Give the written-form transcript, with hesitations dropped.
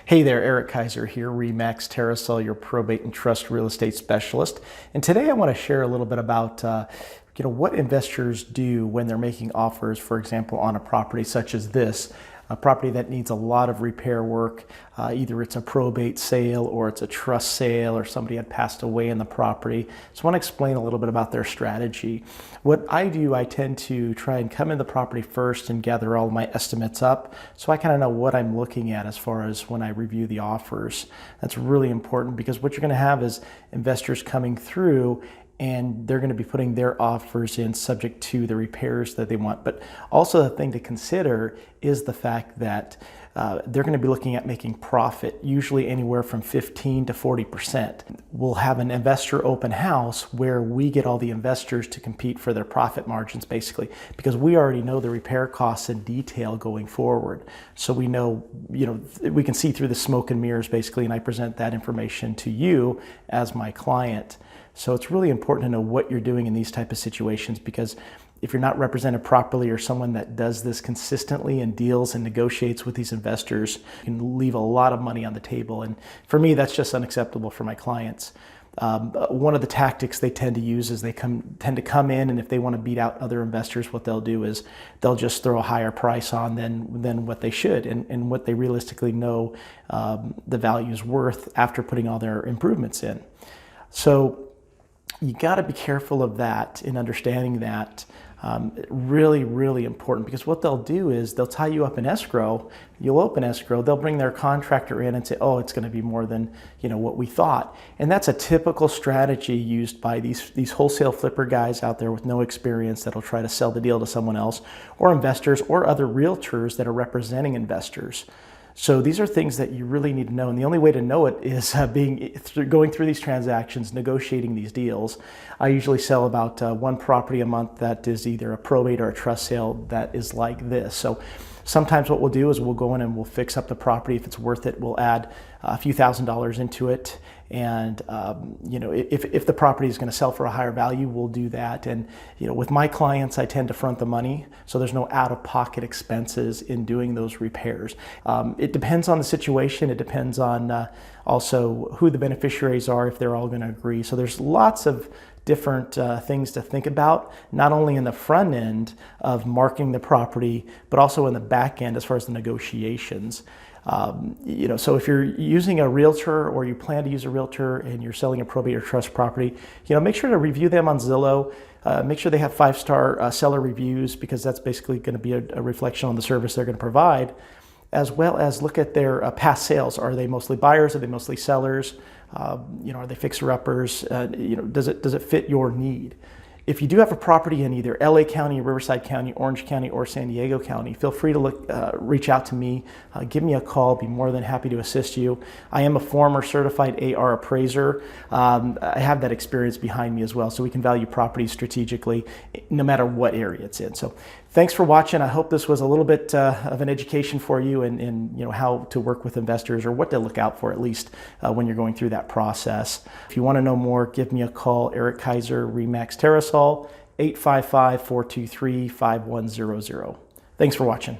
Hey there, Erik Kaiser here, RE/MAX TerraSol, your probate and trust real estate specialist. And today I want to share a little bit about what investors do when they're making offers, for example, on a property such as this, a property that needs a lot of repair work. Either it's a probate sale or it's a trust sale or somebody had passed away in the property. So I want to explain a little bit about their strategy. What I do, I tend to try and come in the property first and gather all my estimates up so I kind of know what I'm looking at as far as when I review the offers. That's really important because what you're going to have is investors coming through and they're going to be putting their offers in subject to the repairs that they want. But also the thing to consider is the fact that they're going to be looking at making profit, usually anywhere from 15 to 40%. We'll have an investor open house where we get all the investors to compete for their profit margins, basically, because we already know the repair costs in detail going forward. So we know, we can see through the smoke and mirrors, basically, and I present that information to you as my client. So it's really important to know what you're doing in these type of situations, because if you're not represented properly or someone that does this consistently and deals and negotiates with these investors, you can leave a lot of money on the table. And for me, that's just unacceptable for my clients. One of the tactics they tend to use is they tend to come in, and if they want to beat out other investors, what they'll do is they'll just throw a higher price on than what they should and what they realistically know the value is worth after putting all their improvements in. So you got to be careful of that in understanding that. Really, really important, because what they'll do is they'll tie you up in escrow. You'll open escrow. They'll bring their contractor in and say, "Oh, it's going to be more than what we thought." And that's a typical strategy used by these wholesale flipper guys out there with no experience that'll try to sell the deal to someone else, or investors, or other realtors that are representing investors. So these are things that you really need to know, and the only way to know it is going through these transactions, negotiating these deals. I usually sell about one property a month that is either a probate or a trust sale that is like this. So sometimes what we'll do is we'll go in and we'll fix up the property. If it's worth it, we'll add a few $1,000s into it. And if the property is going to sell for a higher value, we'll do that. And with my clients, I tend to front the money, so there's no out-of-pocket expenses in doing those repairs. It depends on the situation. It depends on also who the beneficiaries are, if they're all going to agree. So there's lots of different things to think about, not only in the front end of marketing the property, but also in the back end as far as the negotiations. So if you're using a realtor or you plan to use a realtor and you're selling a probate or trust property, make sure to review them on Zillow. Make sure they have 5-star seller reviews, because that's basically going to be a reflection on the service they're going to provide, as well as look at their past sales. Are they mostly buyers? Are they mostly sellers? Are they fixer-uppers? Does it fit your need? If you do have a property in either LA County, Riverside County, Orange County, or San Diego County, feel free to reach out to me. Give me a call. I'll be more than happy to assist you. I am a former certified AR appraiser. I have that experience behind me as well, so we can value properties strategically no matter what area it's in. So thanks for watching. I hope this was a little bit of an education for you in how to work with investors, or what to look out for, at least when you're going through that process. If you want to know more, give me a call. Erik Kaiser, RE/MAX TerraSol, 855-423-5100. Thanks for watching.